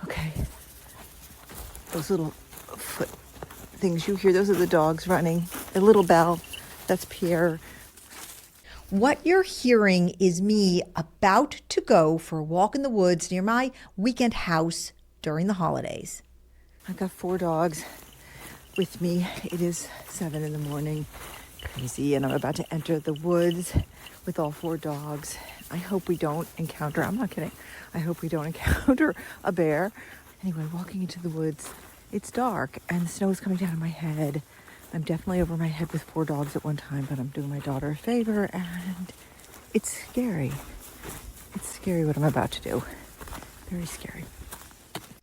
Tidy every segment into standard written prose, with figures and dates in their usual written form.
Okay. Those little foot things you hear, those are the dogs running. The little bell, that's Pierre. What you're hearing is me about to go for a walk in the woods near my weekend house during the holidays. I've got 4 dogs with me. It is 7 in the morning. Crazy, and I'm about to enter the woods with all 4 dogs. I hope we don't encounter, I'm not kidding, I hope we don't encounter a bear. Anyway, walking into the woods, it's dark and the snow is coming down on my head. I'm definitely over my head with 4 dogs at one time, but I'm doing my daughter a favor, and it's scary. It's scary what I'm about to do. Very scary.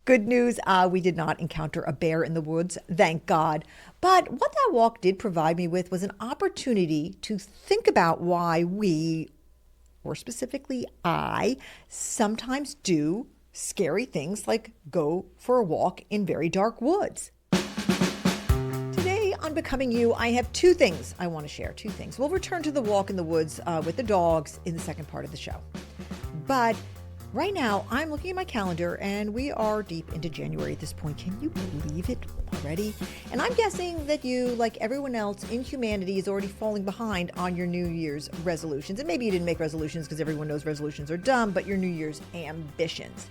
Good news, we did not encounter a bear in the woods, thank God. But what that walk did provide me with was an opportunity to think about why we, or specifically I, sometimes do scary things like go for a walk in very dark woods. Today on Becoming You, I have 2 things I want to share. 2 things. We'll return to the walk in the woods with the dogs in the second part of the show. But right now, I'm looking at my calendar, and we are deep into January at this point. Can you believe it already? And I'm guessing that you, like everyone else in humanity, is already falling behind on your New Year's resolutions. And maybe you didn't make resolutions because everyone knows resolutions are dumb, but your New Year's ambitions.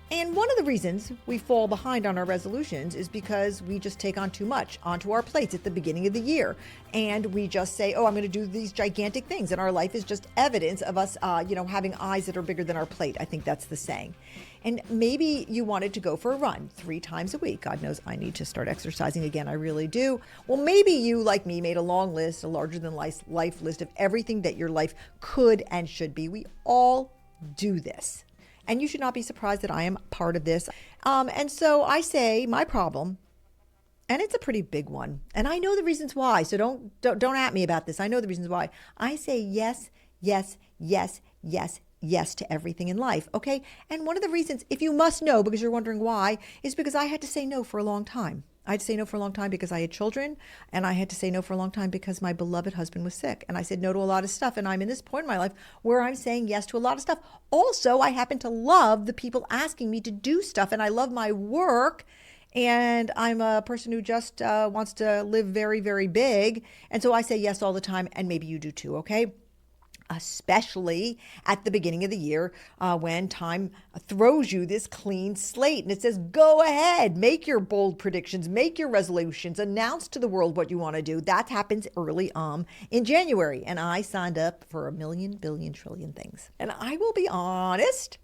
And one of the reasons we fall behind on our resolutions is because we just take on too much onto our plates at the beginning of the year. And we just say, oh, I'm going to do these gigantic things. And our life is just evidence of us, having eyes that are bigger than our plate. I think that's the saying. And maybe you wanted to go for a run 3 times a week. God knows I need to start exercising again. I really do. Well, maybe you, like me, made a long list, a larger than life list of everything that your life could and should be. We all do this. And you should not be surprised that I am part of this. And so I say my problem, and it's a pretty big one. And I know the reasons why. So don't at me about this. I know the reasons why. I say yes, yes, yes, yes, yes to everything in life. Okay. And one of the reasons, if you must know, because you're wondering why, is because I had to say no for a long time. I had to say no for a long time because I had children, and I had to say no for a long time because my beloved husband was sick. And I said no to a lot of stuff, and I'm in this point in my life where I'm saying yes to a lot of stuff. Also, I happen to love the people asking me to do stuff, and I love my work, and I'm a person who just wants to live very, very big. And so I say yes all the time, and maybe you do too, okay? Especially at the beginning of the year when time throws you this clean slate and it says, go ahead, make your bold predictions, make your resolutions, announce to the world what you want to do. That happens early in January. And I signed up for a million, billion, trillion things. And I will be honest,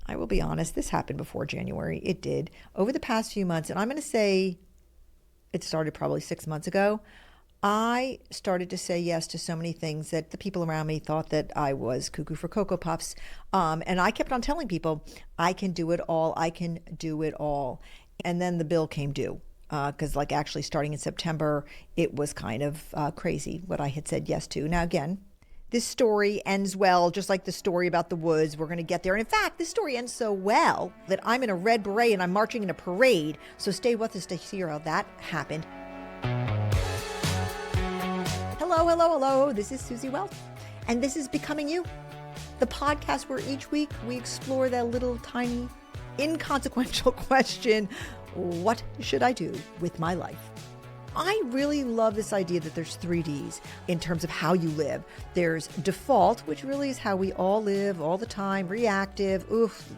this happened before January. It did. Over the past few months, and I'm going to say it started probably 6 months ago, I started to say yes to so many things that the people around me thought that I was cuckoo for Cocoa Puffs. And I kept on telling people, I can do it all. I can do it all. And then the bill came due. Because actually starting in September, it was kind of crazy what I had said yes to. Now, again, this story ends well, just like the story about the woods. We're going to get there. And in fact, this story ends so well that I'm in a red beret and I'm marching in a parade. So stay with us to hear how that happened. Hello. This is Susie Welch, and this is Becoming You, the podcast where each week we explore that little tiny, inconsequential question, what should I do with my life? I really love this idea that there's 3 Ds in terms of how you live. There's default, which really is how we all live all the time, reactive,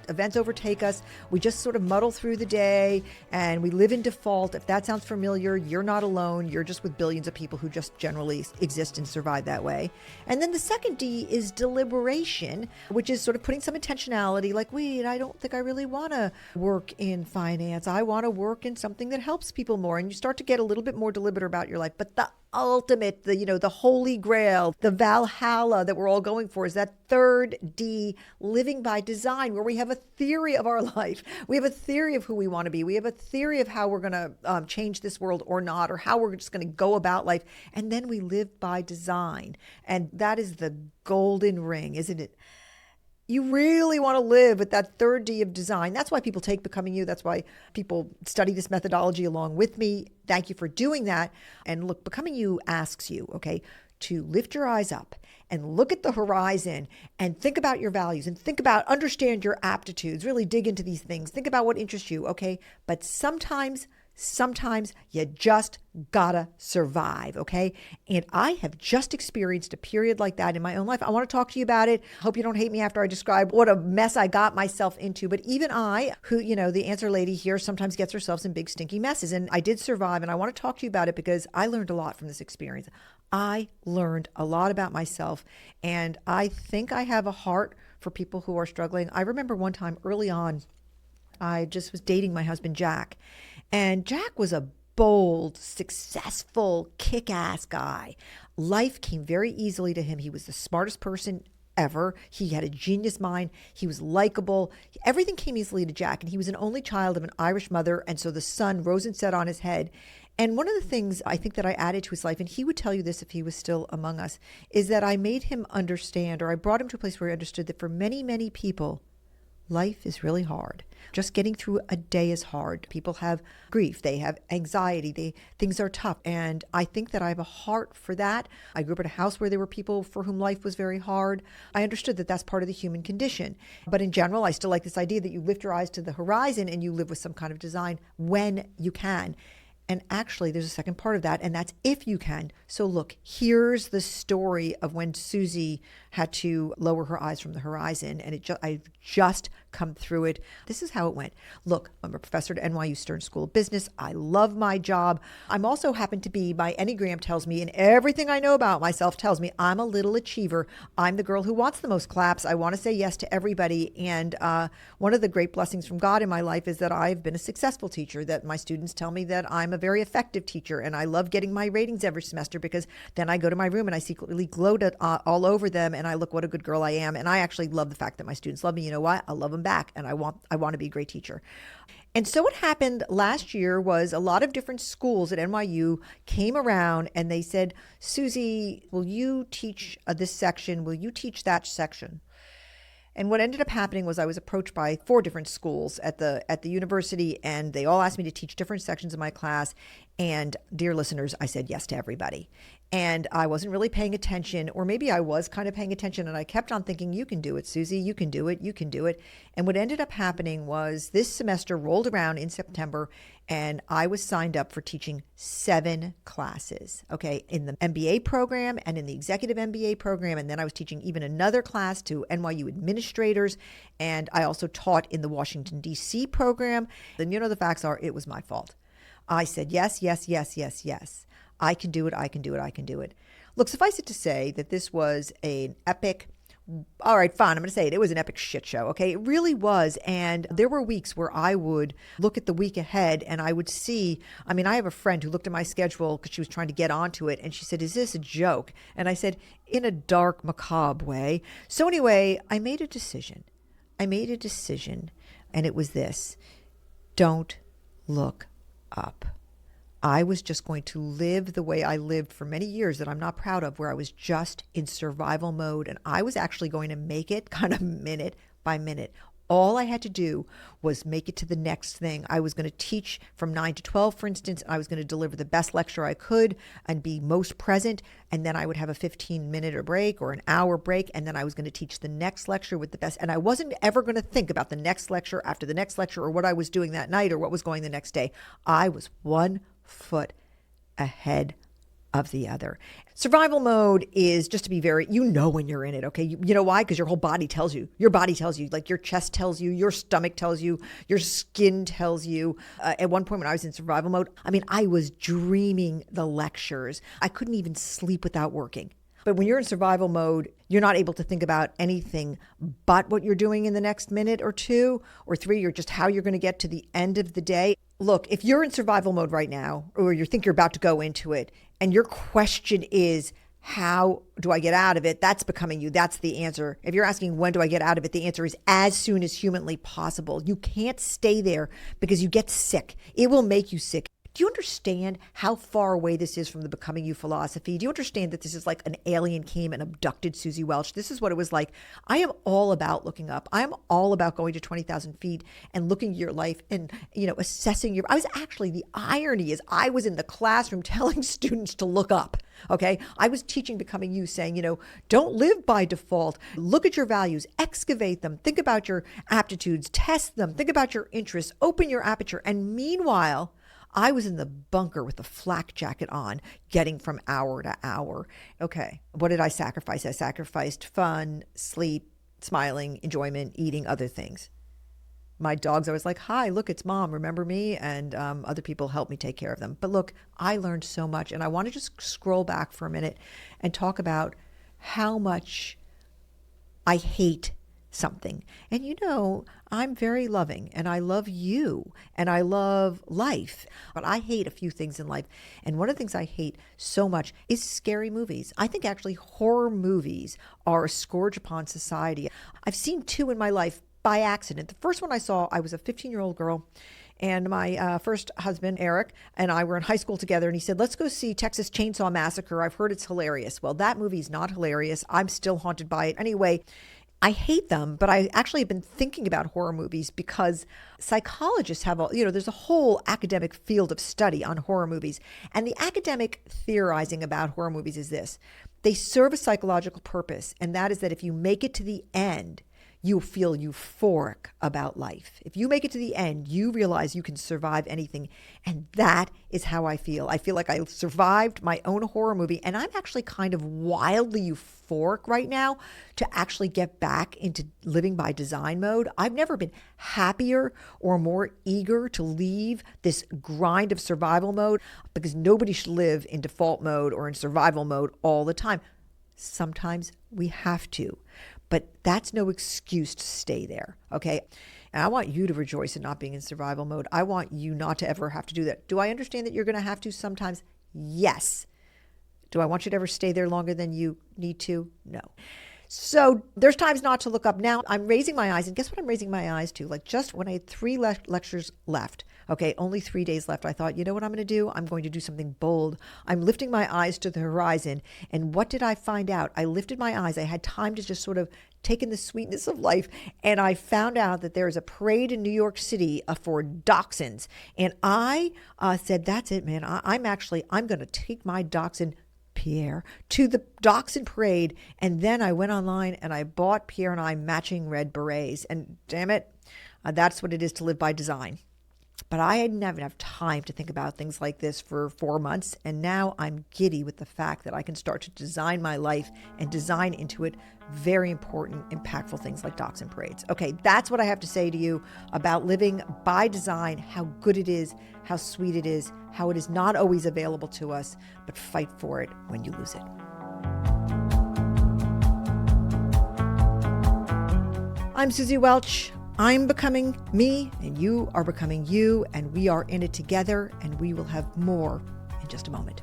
events overtake us. We just sort of muddle through the day and we live in default. If that sounds familiar, you're not alone. You're just with billions of people who just generally exist and survive that way. And then the second D is deliberation, which is sort of putting some intentionality, like, wait, I don't think I really want to work in finance. I want to work in something that helps people more. And you start to get a little bit more deliberate about your life. But the ultimate, the holy grail, the Valhalla that we're all going for is that third D, living by design, where we have a theory of our life. We have a theory of who we want to be. We have a theory of how we're going to change this world or not, or how we're just going to go about life. And then we live by design. And that is the golden ring, isn't it? You really want to live with that third D of design. That's why people take Becoming You. That's why people study this methodology along with me. Thank you for doing that. And look, Becoming You asks you, okay, to lift your eyes up and look at the horizon and think about your values and understand your aptitudes, really dig into these things. Think about what interests you, okay? But sometimes you just gotta survive, okay? And I have just experienced a period like that in my own life. I want to talk to you about it. Hope you don't hate me after I describe what a mess I got myself into. But even I, who, the answer lady here, sometimes gets herself in big stinky messes. And I did survive, and I want to talk to you about it because I learned a lot from this experience. I learned a lot about myself, and I think I have a heart for people who are struggling. I remember one time early on, I just was dating my husband, Jack. And Jack was a bold, successful, kick-ass guy. Life came very easily to him. He was the smartest person ever. He had a genius mind. He was likable. Everything came easily to Jack. And he was an only child of an Irish mother. And so the sun rose and set on his head. And one of the things I think that I added to his life, and he would tell you this if he was still among us, is that I made him understand, or I brought him to a place where he understood that for many, many people, life is really hard. Just getting through a day is hard. People have grief. They have anxiety. Things are tough. And I think that I have a heart for that. I grew up in a house where there were people for whom life was very hard. I understood that that's part of the human condition. But in general, I still like this idea that you lift your eyes to the horizon and you live with some kind of design when you can. And actually, there's a second part of that, and that's if you can. So look, here's the story of when Susie had to lower her eyes from the horizon, and I've just come through it. This is how it went. Look, I'm a professor at NYU Stern School of Business. I love my job. I'm also happen to be, my Enneagram tells me, and everything I know about myself tells me, I'm a little achiever. I'm the girl who wants the most claps. I want to say yes to everybody. And one of the great blessings from God in my life is that I've been a successful teacher, that my students tell me that I'm a very effective teacher, and I love getting my ratings every semester because then I go to my room and I secretly gloat all over them, and I look what a good girl I am. And I actually love the fact that my students love me. You know what? I love them back, and I want to be a great teacher. And so what happened last year was a lot of different schools at NYU came around and they said, Susie, will you teach this section? Will you teach that section? And what ended up happening was I was approached by 4 different schools at the university, and they all asked me to teach different sections of my class. And dear listeners, I said yes to everybody. And I wasn't really paying attention, or maybe I was kind of paying attention, and I kept on thinking, you can do it, Susie, you can do it, you can do it. And what ended up happening was this semester rolled around in September, and I was signed up for teaching 7 classes, okay, in the MBA program and in the executive MBA program. And then I was teaching even another class to NYU administrators. And I also taught in the Washington, D.C. program. And the facts are, it was my fault. I said, yes, yes, yes, yes, yes. I can do it, I can do it, I can do it. Look, suffice it to say that this was an epic, all right, fine, I'm going to say it. It was an epic shit show, okay? It really was. And there were weeks where I would look at the week ahead and I would see, I have a friend who looked at my schedule because she was trying to get onto it. And she said, is this a joke? And I said, in a dark, macabre way. So anyway, I made a decision. And it was this: don't look up. I was just going to live the way I lived for many years that I'm not proud of, where I was just in survival mode. And I was actually going to make it kind of minute by minute. All I had to do was make it to the next thing. I was going to teach from 9 to 12, for instance. I was going to deliver the best lecture I could and be most present. And then I would have a 15-minute break or an hour break. And then I was going to teach the next lecture with the best. And I wasn't ever going to think about the next lecture after the next lecture or what I was doing that night or what was going the next day. I was one foot ahead of the other. Survival mode is just to be very, when you're in it, okay? You know why? Because your whole body tells you. Your body tells you, like your chest tells you, your stomach tells you, your skin tells you. At one point when I was in survival mode, I was dreaming the lectures. I couldn't even sleep without working. But when you're in survival mode, you're not able to think about anything but what you're doing in the next minute or 2 or 3, or just how you're going to get to the end of the day. Look, if you're in survival mode right now, or you think you're about to go into it, and your question is, how do I get out of it? That's becoming you. That's the answer. If you're asking, when do I get out of it? The answer is as soon as humanly possible. You can't stay there because you get sick. It will make you sick. Do you understand how far away this is from the Becoming You philosophy? Do you understand that this is like an alien came and abducted Susie Welch? This is what it was like. I am all about looking up. I am all about going to 20,000 feet and looking at your life and, assessing your. The irony is I was in the classroom telling students to look up. Okay. I was teaching Becoming You, saying, don't live by default. Look at your values, excavate them, think about your aptitudes, test them, think about your interests, open your aperture. And meanwhile, I was in the bunker with the flak jacket on, getting from hour to hour. Okay, what did I sacrifice? I sacrificed fun, sleep, smiling, enjoyment, eating, other things. My dogs, I was like, hi, look, it's mom, remember me? And other people helped me take care of them. But look, I learned so much. And I want to just scroll back for a minute and talk about how much I hate something. And I'm very loving and I love you and I love life, but I hate a few things in life. And one of the things I hate so much is scary movies. I think actually horror movies are a scourge upon society. I've seen two in my life by accident. The first one I saw, I was a 15-year-old girl, and my first husband, Eric, and I were in high school together, and he said, let's go see Texas Chainsaw Massacre. I've heard it's hilarious. Well, that movie's not hilarious. I'm still haunted by it. Anyway, I hate them, but I actually have been thinking about horror movies because psychologists have, there's a whole academic field of study on horror movies. And the academic theorizing about horror movies is this: they serve a psychological purpose, and that is that if you make it to the end, you feel euphoric about life. If you make it to the end, you realize you can survive anything. And that is how I feel. I feel like I survived my own horror movie, and I'm actually kind of wildly euphoric right now to actually get back into living by design mode. I've never been happier or more eager to leave this grind of survival mode, because nobody should live in default mode or in survival mode all the time. Sometimes we have to. But that's no excuse to stay there, okay? And I want you to rejoice in not being in survival mode. I want you not to ever have to do that. Do I understand that you're going to have to sometimes? Yes. Do I want you to ever stay there longer than you need to? No. So there's times not to look up. Now I'm raising my eyes, and guess what I'm raising my eyes to? Like just when I had 3 lectures left, okay, only 3 days left, I thought, you know what I'm going to do? I'm going to do something bold. I'm lifting my eyes to the horizon. And what did I find out? I lifted my eyes. I had time to just sort of take in the sweetness of life. And I found out that there is a parade in New York City for dachshunds. And I said, that's it, man. I'm going to take my dachshund Pierre to the dachshund parade. And then I went online and I bought Pierre and I matching red berets. And damn it, that's what it is to live by design. But I didn't have enough time to think about things like this for 4 months. And now I'm giddy with the fact that I can start to design my life and design into it very important, impactful things like dachshund parades. Okay, that's what I have to say to you about living by design, how good it is, how sweet it is, how it is not always available to us, but fight for it when you lose it. I'm Susie Welch. I'm becoming me, and you are becoming you, and we are in it together, and we will have more in just a moment.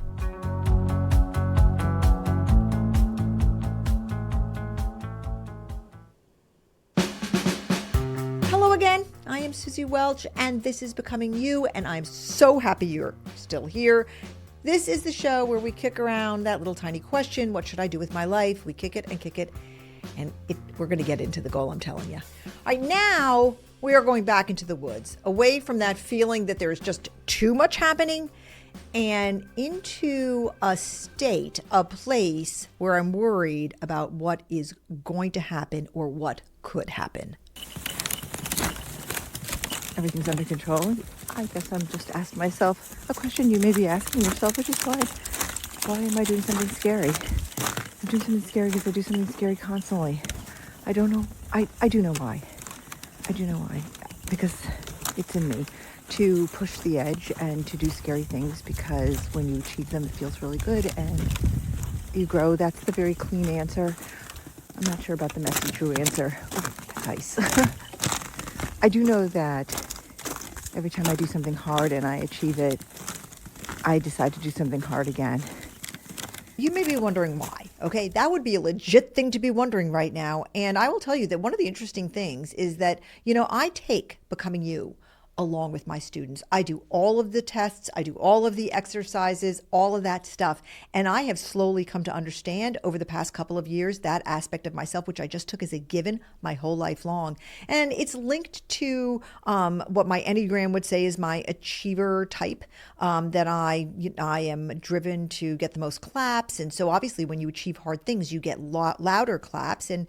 Hello again. I am Susie Welch, and this is Becoming You, and I'm so happy you're still here. This is the show where we kick around that little tiny question, what should I do with my life? We kick it and kick it. And we're going to get into the goal, I'm telling you. All right, now we are going back into the woods, away from that feeling that there's just too much happening, and into a state, a place where I'm worried about what is going to happen or what could happen. Everything's under control. I guess I'm just asking myself a question you may be asking yourself, which is why am I doing something scary? I'm doing something scary because I do something scary constantly. I don't know. I do know why. I do know why. Because it's in me to push the edge and to do scary things, because when you achieve them, it feels really good and you grow. That's the very clean answer. I'm not sure about the messy true answer. Oh, nice. I do know that every time I do something hard and I achieve it, I decide to do something hard again. You may be wondering why, okay? That would be a legit thing to be wondering right now. And I will tell you that one of the interesting things is that, I take Becoming You a along with my students. I do all of the tests, I do all of the exercises, all of that stuff. And I have slowly come to understand over the past couple of years that aspect of myself, which I just took as a given my whole life long. And it's linked to what my Enneagram would say is my achiever type, that I am driven to get the most claps. And so obviously when you achieve hard things, you get louder claps. And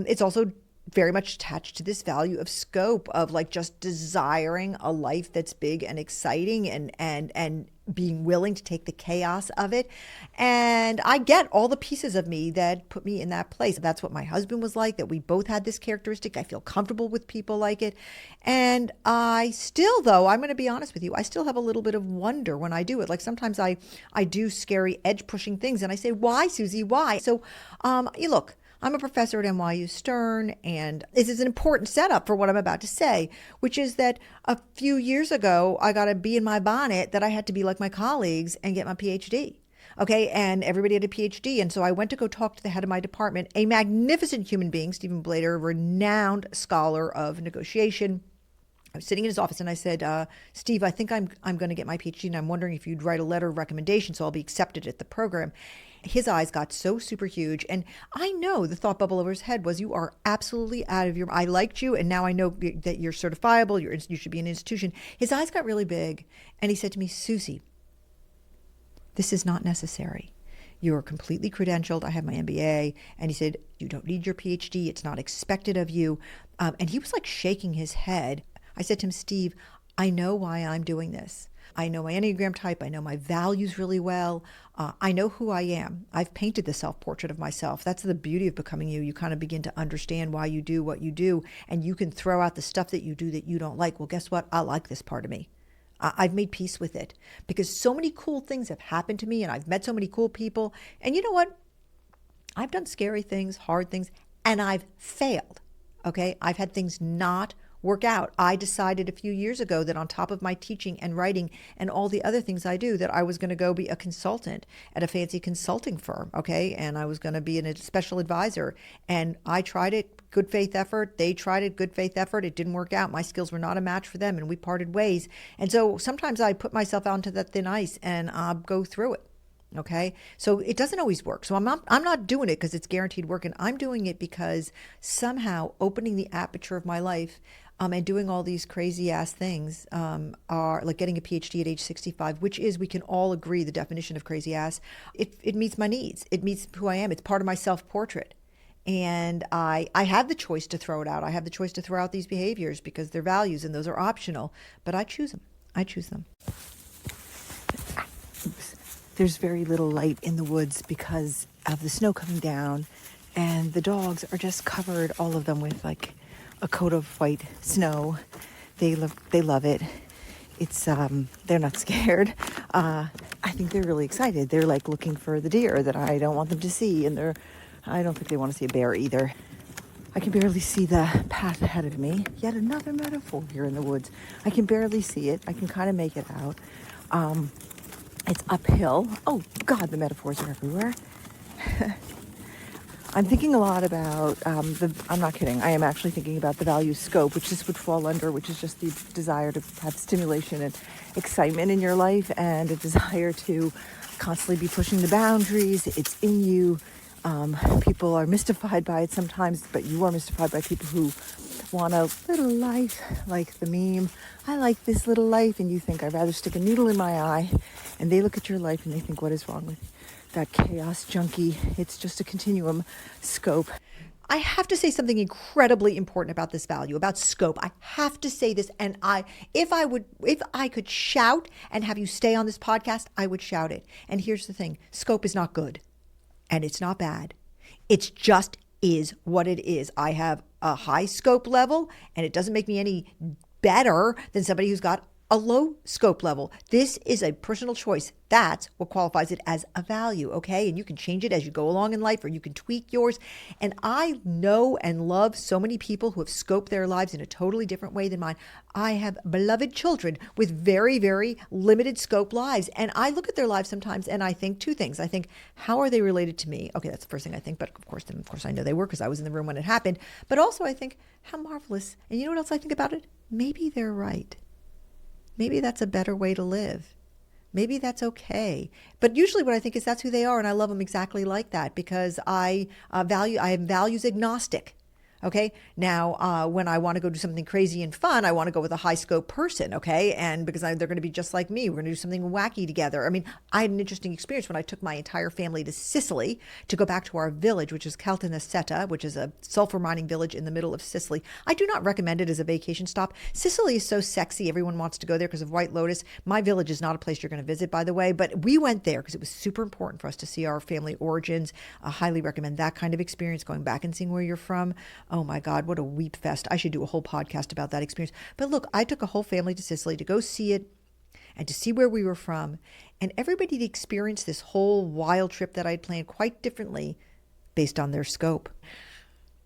it's also very much attached to this value of scope, of like just desiring a life that's big and exciting, and being willing to take the chaos of it. And I get all the pieces of me that put me in that place. That's what my husband was like, that we both had this characteristic. I feel comfortable with people like it. And I still, though, I'm going to be honest with you, I still have a little bit of wonder when I do it. Like sometimes I do scary edge pushing things and I say, why, Susie, why? So you look, I'm a professor at NYU Stern, and this is an important setup for what I'm about to say, which is that a few years ago, I got a bee in my bonnet that I had to be like my colleagues and get my PhD. Okay, and everybody had a PhD. And so I went to go talk to the head of my department, a magnificent human being, Stephen Blader, renowned scholar of negotiation. I was sitting in his office and I said, Steve, I think I'm going to get my PhD, and I'm wondering if you'd write a letter of recommendation so I'll be accepted at the program. His eyes got so super huge. And I know the thought bubble over his head was, you are absolutely out of your, I liked you, and now I know that you're certifiable, you should be an institution. His eyes got really big. And he said to me, Susie, this is not necessary. You're completely credentialed. I have my MBA. And he said, you don't need your PhD. It's not expected of you. And he was like shaking his head. I said to him, Steve, I know why I'm doing this. I know my Enneagram type. I know my values really well. I know who I am. I've painted the self-portrait of myself. That's the beauty of becoming you. You kind of begin to understand why you do what you do, and you can throw out the stuff that you do that you don't like. Well, guess what? I like this part of me. I've made peace with it because so many cool things have happened to me, and I've met so many cool people. And you know what? I've done scary things, hard things, and I've failed. Okay? I've had things not work out. I decided a few years ago that on top of my teaching and writing and all the other things I do, that I was going to go be a consultant at a fancy consulting firm, okay? And I was going to be a special advisor. And I tried it, good faith effort. They tried it, good faith effort. It didn't work out. My skills were not a match for them, and we parted ways. And so sometimes I put myself out into that thin ice and go through it. Okay. So it doesn't always work. So I'm not doing it because it's guaranteed work, and I'm doing it because somehow opening the aperture of my life and doing all these crazy ass things are like getting a PhD at age 65, which is, we can all agree, the definition of crazy ass. It meets my needs. It meets who I am. It's part of my self-portrait. And I have the choice to throw it out. I have the choice to throw out these behaviors because they're values and those are optional, but I choose them. I choose them. There's very little light in the woods because of the snow coming down, and the dogs are just covered, all of them, with like a coat of white snow. They love it. It's they're not scared. I think they're really excited. They're like looking for the deer that I don't want them to see, and I don't think they want to see a bear either. I can barely see the path ahead of me. Yet another metaphor here in the woods. I can barely see it. I can kind of make it out. It's uphill. Oh God, the metaphors are everywhere. I'm thinking a lot about I'm not kidding. I am actually thinking about the value scope, which this would fall under, which is just the desire to have stimulation and excitement in your life, and a desire to constantly be pushing the boundaries. It's in you. People are mystified by it sometimes, but you are mystified by people who want a little life, like the meme. I like this little life, and you think, I'd rather stick a needle in my eye. And they look at your life and they think, what is wrong with that chaos junkie? It's just a continuum scope. I have to say something incredibly important about this value, about scope. I have to say this, and if I could shout and have you stay on this podcast, I would shout it. And here's the thing: scope is not good, and it's not bad. It's just is what it is. I have a high scope level, and it doesn't make me any better than somebody who's got a low scope level. This is a personal choice. That's what qualifies it as a value, okay? And you can change it as you go along in life, or you can tweak yours. And I know and love so many people who have scoped their lives in a totally different way than mine. I have beloved children with very, very limited scope lives. And I look at their lives sometimes and I think two things. I think, how are they related to me? Okay, that's the first thing I think. But of course I know they were, because I was in the room when it happened. But also I think, how marvelous. And you know what else I think about it? Maybe they're right. maybe that's a better way to live. Maybe that's okay. But usually what I think is that's who they are, and I love them exactly like that because I am values agnostic. Okay. Now, when I want to go do something crazy and fun, I want to go with a high scope person. Okay. And because they're going to be just like me, we're going to do something wacky together. I mean, I had an interesting experience when I took my entire family to Sicily to go back to our village, which is Caltanissetta, which is a sulfur mining village in the middle of Sicily. I do not recommend it as a vacation stop. Sicily is so sexy. Everyone wants to go there because of White Lotus. My village is not a place you're going to visit, by the way, but we went there because it was super important for us to see our family origins. I highly recommend that kind of experience, going back and seeing where you're from. Oh my God, what a weep fest. I should do a whole podcast about that experience. But look, I took a whole family to Sicily to go see it and to see where we were from. And everybody experienced this whole wild trip that I'd planned quite differently based on their scope.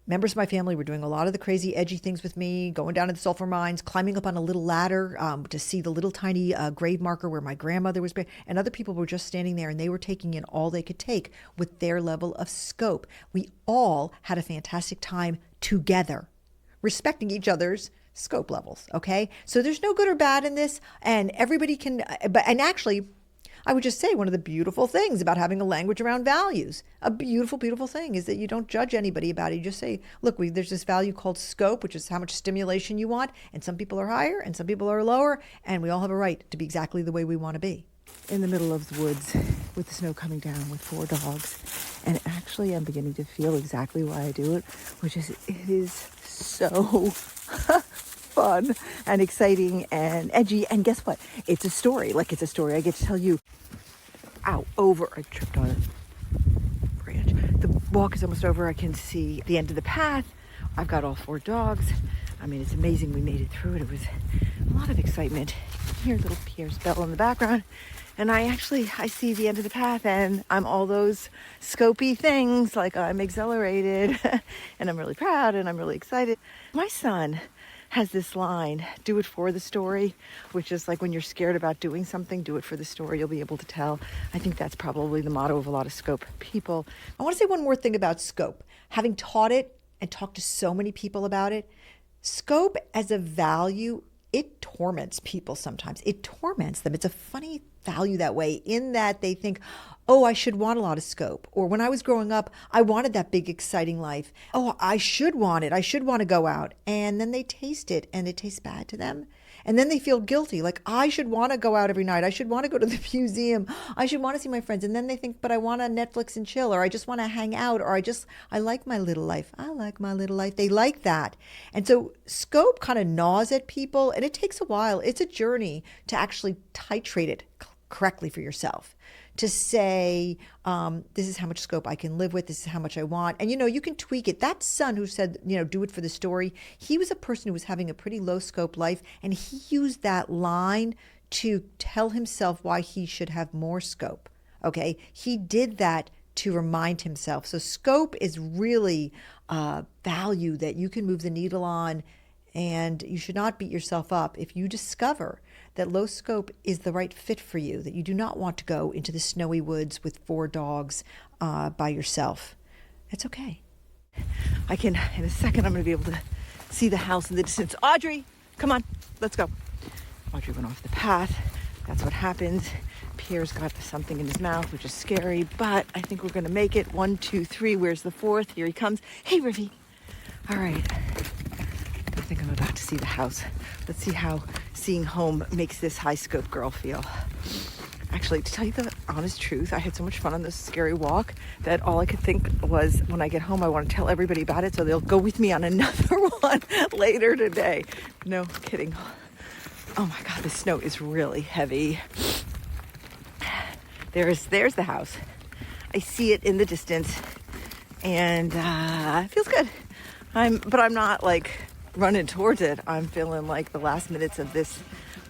Members of my family were doing a lot of the crazy, edgy things with me, going down to the sulfur mines, climbing up on a little ladder to see the little tiny grave marker where my grandmother was buried. And other people were just standing there and they were taking in all they could take with their level of scope. We all had a fantastic time together, respecting each other's scope levels. Okay. So there's no good or bad in this. And everybody can, and actually, I would just say one of the beautiful things about having a language around values, a beautiful, beautiful thing is that you don't judge anybody about it. You just say, look, there's this value called scope, which is how much stimulation you want. And some people are higher and some people are lower. And we all have a right to be exactly the way we want to be. In the middle of the woods with the snow coming down with 4 dogs. And actually, I'm beginning to feel exactly why I do it, which is it is so fun and exciting and edgy. And guess what? It's a story. Like, it's a story I get to tell you. Ow, over. I tripped on a branch. The walk is almost over. I can see the end of the path. I've got all 4 dogs. I mean, it's amazing we made it through it. It was a lot of excitement. Hear little Pierre's bell in the background. And I see the end of the path and I'm all those scopy things, like I'm exhilarated and I'm really proud and I'm really excited. My son has this line, do it for the story, which is like when you're scared about doing something, do it for the story, you'll be able to tell. I think that's probably the motto of a lot of scope people. I want to say one more thing about scope. Having taught it and talked to so many people about it, scope as a value, it torments people sometimes. It torments them. It's a funny value that way, in that they think, oh, I should want a lot of scope. Or when I was growing up, I wanted that big, exciting life. Oh, I should want it. I should want to go out. And then they taste it and it tastes bad to them. And then they feel guilty. Like, I should want to go out every night. I should want to go to the museum. I should want to see my friends. And then they think, but I want to Netflix and chill, or I just want to hang out, or I like my little life. I like my little life. They like that. And so scope kind of gnaws at people, and it takes a while. It's a journey to actually titrate it correctly for yourself. To say, this is how much scope I can live with, this is how much I want. And, you can tweak it. That son who said, do it for the story, he was a person who was having a pretty low scope life. And he used that line to tell himself why he should have more scope. Okay. He did that to remind himself. So scope is really a value that you can move the needle on. And you should not beat yourself up if you discover that low scope is the right fit for you, that you do not want to go into the snowy woods with 4 dogs by yourself. It's okay. In a second, I'm going to be able to see the house in the distance. Audrey, come on, let's go. Audrey went off the path. That's what happens. Pierre's got something in his mouth, which is scary, but I think we're going to make it. 1, 2, 3. Where's the 4th? Here he comes. Hey, Rivi. All right. I think I'm about to see the house. Let's see how seeing home makes this high scope girl feel. Actually, to tell you the honest truth, I had so much fun on this scary walk that all I could think was, when I get home, I want to tell everybody about it so they'll go with me on another one later today. No kidding. Oh my God, the snow is really heavy. There's the house. I see it in the distance and it feels good. But I'm not like running towards it. I'm feeling like the last minutes of this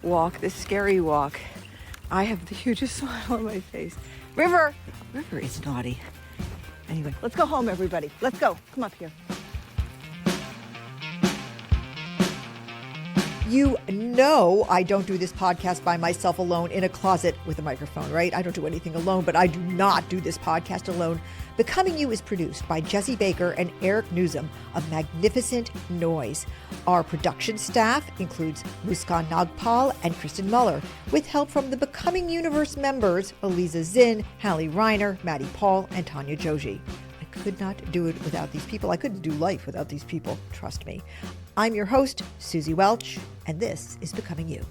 walk, this scary walk, I have the hugest smile on my face. River is naughty. Anyway, let's go home, everybody. Let's go. Come up here. You know I don't do this podcast by myself alone in a closet with a microphone, right? I don't do anything alone, but I do not do this podcast alone. Becoming You is produced by Jesse Baker and Eric Newsom of Magnificent Noise. Our production staff includes Muskan Nagpal and Kristen Muller, with help from the Becoming Universe members Eliza Zinn, Hallie Reiner, Maddie Paul, and Tanya Joji. I could not do it without these people. I couldn't do life without these people, trust me. I'm your host, Susie Welch, and this is Becoming You.